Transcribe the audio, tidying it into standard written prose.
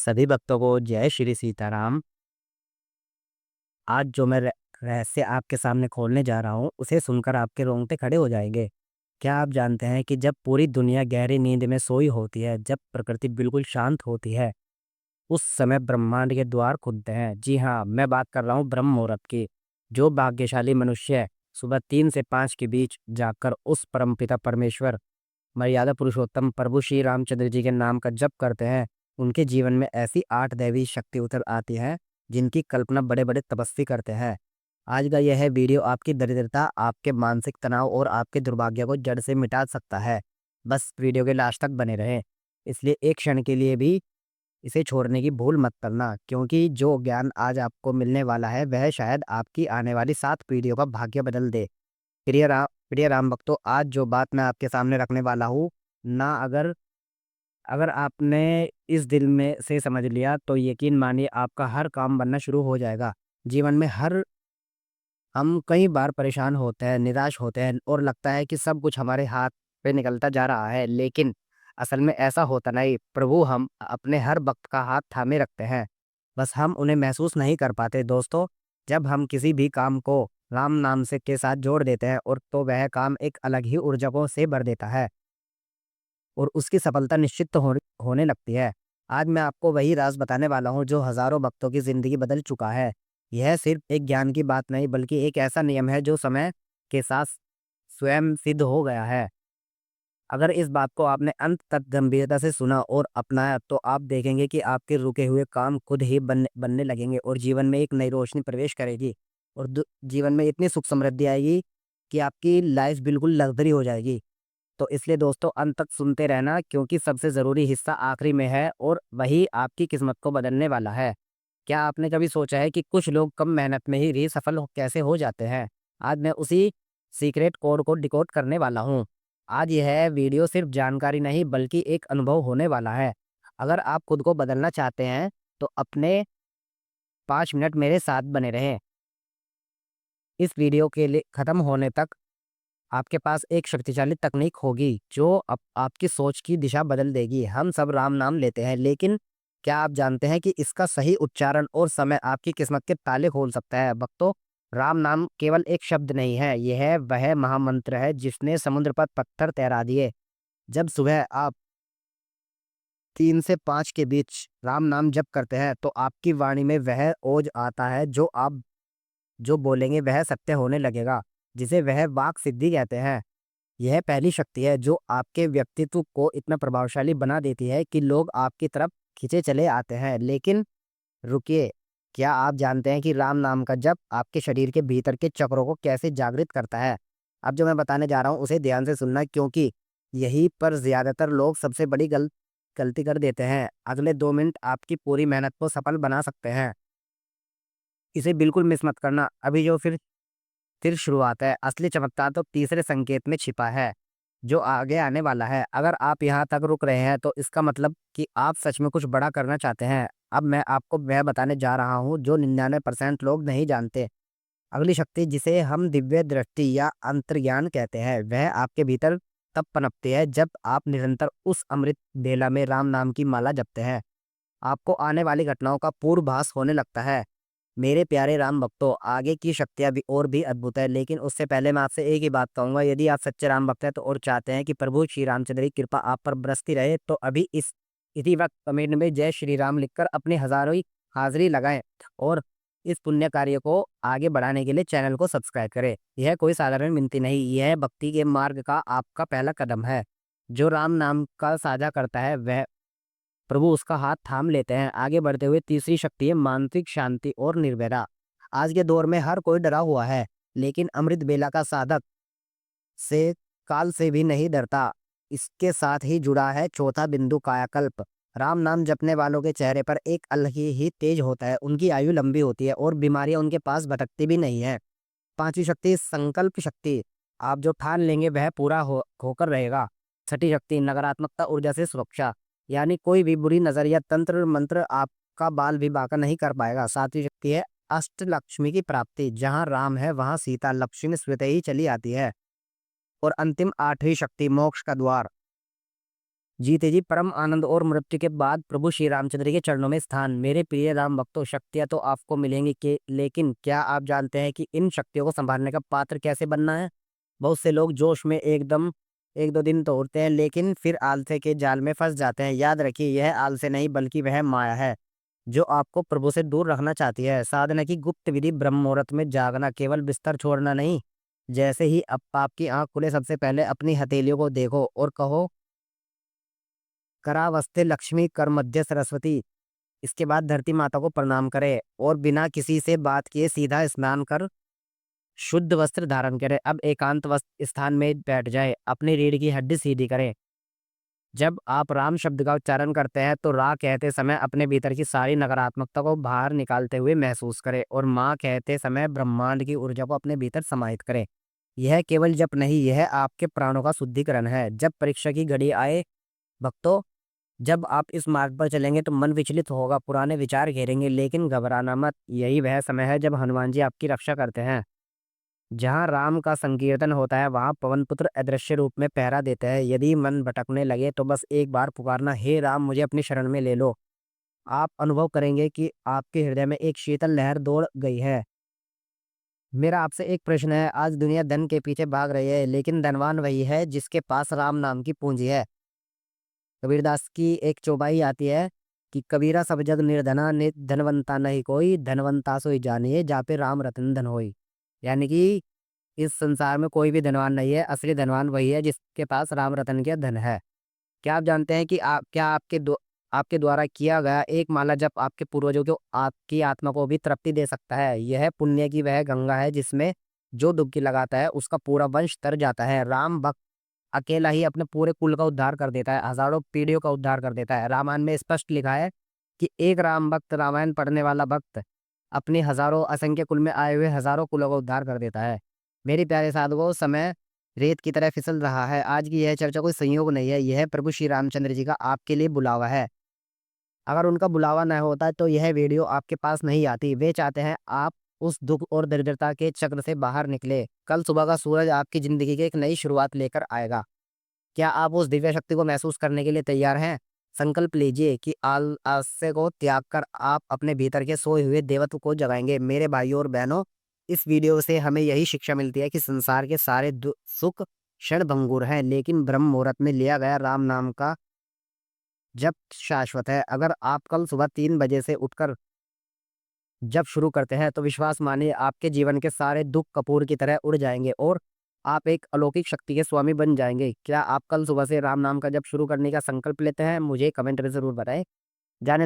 सभी भक्तों को जय श्री सीताराम। आज जो मैं रहस्य आपके सामने खोलने जा रहा हूँ, उसे सुनकर आपके रोंगटे खड़े हो जाएंगे। क्या आप जानते हैं कि जब पूरी दुनिया गहरी नींद में सोई होती है, जब प्रकृति बिल्कुल शांत होती है, उस समय ब्रह्मांड के द्वार खुलते हैं। जी हाँ, मैं बात कर रहा हूँ ब्रह्म मुहूर्त की। जो भाग्यशाली मनुष्य सुबह 3 से 5 के बीच जाकर उस परमपिता परमेश्वर मर्यादा पुरुषोत्तम प्रभु श्री रामचंद्र जी के नाम का जप करते हैं, उनके जीवन में ऐसी 8 दैवी शक्ति उतर आती है, जिनकी कल्पना बड़े-बड़े तपस्वी करते हैं। आज का यह वीडियो आपकी दरिद्रता, आपके मानसिक तनाव और आपके दुर्भाग्य को जड़ से मिटा सकता है। बस वीडियो के लास्ट तक बने रहें। इसलिए एक क्षण के लिए भी इसे छोड़ने की भूल मत करना, क्योंकि जो ज्ञान आज आपको मिलने वाला है, वह शायद आपकी आने वाली 7 पीढ़ियों का भाग्य बदल दे। प्रिय राम भक्तों, आज जो बात मैं आपके सामने रखने वाला हूँ ना, अगर अगर आपने इस दिल में से समझ लिया तो यकीन मानिए आपका हर काम बनना शुरू हो जाएगा। जीवन में हर हम कई बार परेशान होते हैं, निराश होते हैं और लगता है कि सब कुछ हमारे हाथ पे निकलता जा रहा है, लेकिन असल में ऐसा होता नहीं। प्रभु हम अपने हर वक्त का हाथ थामे रखते हैं, बस हम उन्हें महसूस नहीं कर पाते। दोस्तों, जब हम किसी भी काम को राम नाम से के साथ जोड़ देते हैं और तो वह काम एक अलग ही ऊर्जा को से भर देता है और उसकी सफलता निश्चित तो होने लगती है। आज मैं आपको वही राज बताने वाला हूँ जो हजारों भक्तों की जिंदगी बदल चुका है। यह सिर्फ एक ज्ञान की बात नहीं, बल्कि एक ऐसा नियम है जो समय के साथ स्वयं सिद्ध हो गया है। अगर इस बात को आपने अंत तक गंभीरता से सुना और अपनाया, तो आप देखेंगे कि आपके रुके हुए काम खुद ही बनने लगेंगे और जीवन में एक नई रोशनी प्रवेश करेगी और जीवन में इतनी सुख समृद्धि आएगी कि आपकी लाइफ बिल्कुल लग्जरी हो जाएगी। तो इसलिए दोस्तों, अंत तक सुनते रहना, क्योंकि सबसे ज़रूरी हिस्सा आखिरी में है और वही आपकी किस्मत को बदलने वाला है। क्या आपने कभी सोचा है कि कुछ लोग कम मेहनत में ही सफल कैसे हो जाते हैं? आज मैं उसी सीक्रेट कोड को डिकोड करने वाला हूँ। आज यह वीडियो सिर्फ जानकारी नहीं, बल्कि एक अनुभव होने वाला है। अगर आप खुद को बदलना चाहते हैं, तो अपने 5 मिनट मेरे साथ बने रहें। इस वीडियो के लिए ख़त्म होने तक आपके पास एक शक्तिशाली तकनीक होगी जो आपकी सोच की दिशा बदल देगी। हम सब राम नाम लेते हैं, लेकिन क्या आप जानते हैं कि इसका सही उच्चारण और समय आपकी किस्मत के ताले खोल सकता है? भक्तों, राम नाम केवल एक शब्द नहीं है, यह वह महामंत्र है जिसने समुद्र पर पत्थर तैरा दिए। जब सुबह आप 3 से 5 के बीच राम नाम जप करते हैं, तो आपकी वाणी में वह ओज आता है, जो आप जो बोलेंगे वह सत्य होने लगेगा, जिसे वह वाक सिद्धि कहते हैं। यह पहली शक्ति है जो आपके व्यक्तित्व को इतना प्रभावशाली बना देती है कि लोग आपकी तरफ खींचे चले आते हैं। लेकिन रुकिए, क्या आप जानते हैं कि राम नाम का जप आपके शरीर के भीतर के चक्रों को कैसे जागृत करता है? अब जो मैं बताने जा रहा हूँ उसे ध्यान से सुनना, क्योंकि यहीं पर ज्यादातर लोग सबसे बड़ी गलती कर देते हैं। अगले 2 मिनट आपकी पूरी मेहनत को सफल बना सकते हैं। इसे बिल्कुल मिस मत करना। अभी जो फिर शुरुआत है। असली चमत्कार तो तीसरे संकेत में छिपा है, जो आगे आने वाला है। अगर आप यहाँ तक रुक रहे हैं, तो इसका मतलब कि आप सच में कुछ बड़ा करना चाहते हैं। अब मैं आपको वह बताने जा रहा हूँ जो 99% लोग नहीं जानते। अगली शक्ति, जिसे हम दिव्य दृष्टि या अंतर्ज्ञान कहते हैं, वह आपके भीतर तब पनपती है जब आप निरंतर उस अमृत बेला में राम नाम की माला जपते हैं। आपको आने वाली घटनाओं का पूर्वाभास होने लगता है। मेरे प्यारे राम भक्तों, आगे की शक्तियाँ भी और भी अद्भुत है, लेकिन उससे पहले मैं आपसे एक ही बात कहूंगा। यदि आप सच्चे राम भक्त हैं तो और चाहते हैं कि प्रभु श्री रामचंद्र की कृपा आप पर बरसती रहे, तो अभी इसी वक्त कमेंट में जय श्री राम लिखकर अपनी हजारों ही हाजिरी लगाएं और इस पुण्य कार्य को आगे बढ़ाने के लिए चैनल को सब्सक्राइब करें। यह कोई साधारण विनती नहीं, यह भक्ति के मार्ग का आपका पहला कदम है। जो राम नाम का साझा करता है, वह प्रभु उसका हाथ थाम लेते हैं। आगे बढ़ते हुए तीसरी शक्ति है मानसिक शांति और निर्भयता। आज के दौर में हर कोई डरा हुआ है, लेकिन अमृत बेला का साधक से काल से भी नहीं डरता। इसके साथ ही जुड़ा है चौथा बिंदु, कायाकल्प। राम नाम जपने वालों के चेहरे पर एक अलग ही तेज होता है, उनकी आयु लंबी होती है और बीमारियां उनके पास भटकती भी नहीं है। पांचवी शक्ति, संकल्प शक्ति। आप जो ठान लेंगे वह पूरा होकर रहेगा। छठी शक्ति, नकारात्मकता ऊर्जा से सुरक्षा, यानी कोई भी बुरी नजर या तंत्र मंत्र आपका बाल भी बांका नहीं कर पाएगा। सातवीं शक्ति है अष्ट लक्ष्मी की प्राप्ति। जहां राम है वहां सीता, लक्ष्मी स्वतः ही चली आती है। और अंतिम आठवीं शक्ति, मोक्ष का द्वार। जीते जी परम आनंद और मृत्यु के बाद प्रभु श्री रामचंद्र के चरणों में स्थान। मेरे प्रिय राम भक्तों, शक्तियां तो आपको मिलेंगी के, लेकिन क्या आप जानते हैं कि इन शक्तियों को संभालने का पात्र कैसे बनना है? बहुत से लोग जोश में एकदम एक दो दिन तो उड़ते हैं, लेकिन फिर आलसे के जाल में फंस जाते हैं। याद रखिए, यह आलसे नहीं बल्कि वह माया है जो आपको प्रभु से दूर रखना चाहती है। साधना की गुप्त विधि ब्रह्म मुहूर्त में जागना, केवल बिस्तर छोड़ना नहीं। जैसे ही अब आपकी आंख खुले, सबसे पहले अपनी हथेलियों को देखो और कहो, करावस्ते लक्ष्मी, कर मध्य सरस्वती। इसके बाद धरती माता को प्रणाम करें और बिना किसी से बात किए सीधा स्नान कर शुद्ध वस्त्र धारण करें। अब एकांत वस्त्र स्थान में बैठ जाए, अपनी रीढ़ की हड्डी सीधी करें। जब आप राम शब्द का उच्चारण करते हैं तो रा कहते समय अपने भीतर की सारी नकारात्मकता को बाहर निकालते हुए महसूस करें, और माँ कहते समय ब्रह्मांड की ऊर्जा को अपने भीतर समाहित करें। यह केवल जप नहीं, यह आपके प्राणों का शुद्धिकरण है। जब परीक्षा की घड़ी आए भक्तों, जब आप इस मार्ग पर चलेंगे तो मन विचलित होगा, पुराने विचार घेरेंगे, लेकिन घबराना मत। यही वह समय है जब हनुमान जी आपकी रक्षा करते हैं। जहाँ राम का संकीर्तन होता है वहाँ पवन पुत्र अदृश्य रूप में पहरा देते हैं। यदि मन भटकने लगे तो बस एक बार पुकारना, हे राम मुझे अपनी शरण में ले लो। आप अनुभव करेंगे कि आपके हृदय में एक शीतल लहर दौड़ गई है। मेरा आपसे एक प्रश्न है, आज दुनिया धन के पीछे भाग रही है, लेकिन धनवान वही है जिसके पास राम नाम की पूंजी है। कबीरदास की एक चौपाई आती है कि कबीरा सब जग निर्धना, ने धनवंता नहीं कोई, धनवंता सोई जानिए जापे राम रतन धन होई। यानी कि इस संसार में कोई भी धनवान नहीं है, असली धनवान वही है जिसके पास राम रतन के धन है। क्या आप जानते हैं कि आपके द्वारा किया गया एक माला जप आपके पूर्वजों को, आपकी आत्मा को भी तृप्ति दे सकता है। यह पुण्य की वह गंगा है जिसमें जो डुबकी लगाता है उसका पूरा वंश तर जाता है। राम भक्त अकेला ही अपने पूरे कुल का उद्धार कर देता है, हजारों पीढ़ियों का उद्धार कर देता है। रामायण में स्पष्ट लिखा है कि एक राम भक्त, रामायण पढ़ने वाला भक्त, अपने हजारों असंख्य कुल में आए हुए हजारों कुलों का उद्धार कर देता है। मेरे प्यारे साधुओं, समय रेत की तरह फिसल रहा है। आज की यह चर्चा कोई संयोग नहीं है, यह प्रभु श्री रामचंद्र जी का आपके लिए बुलावा है। अगर उनका बुलावा न होता तो यह वीडियो आपके पास नहीं आती। वे चाहते हैं आप उस दुख और दरिद्रता के चक्र से बाहर निकले। कल सुबह का सूरज आपकी जिंदगी की एक नई शुरुआत लेकर आएगा। क्या आप उस दिव्य शक्ति को महसूस करने के लिए तैयार हैं? संकल्प लीजिए कि आलस्य को त्याग कर आप अपने भीतर के सोए हुए देवत्व को जगाएंगे। मेरे भाइयों और बहनों, इस वीडियो से हमें यही शिक्षा मिलती है कि संसार के सारे सुख क्षण भंगुर हैं, लेकिन ब्रह्म मुहूर्त में लिया गया राम नाम का जप शाश्वत है। अगर आप कल सुबह 3 बजे से उठकर जब शुरू करते हैं तो विश्वास मानिए, आपके जीवन के सारे दुख कपूर की तरह उड़ जाएंगे और आप एक अलौकिक शक्ति के स्वामी बन जाएंगे। क्या आप कल सुबह से राम नाम का जप शुरू करने का संकल्प लेते हैं? मुझे कमेंट में जरूर बताएं। जाने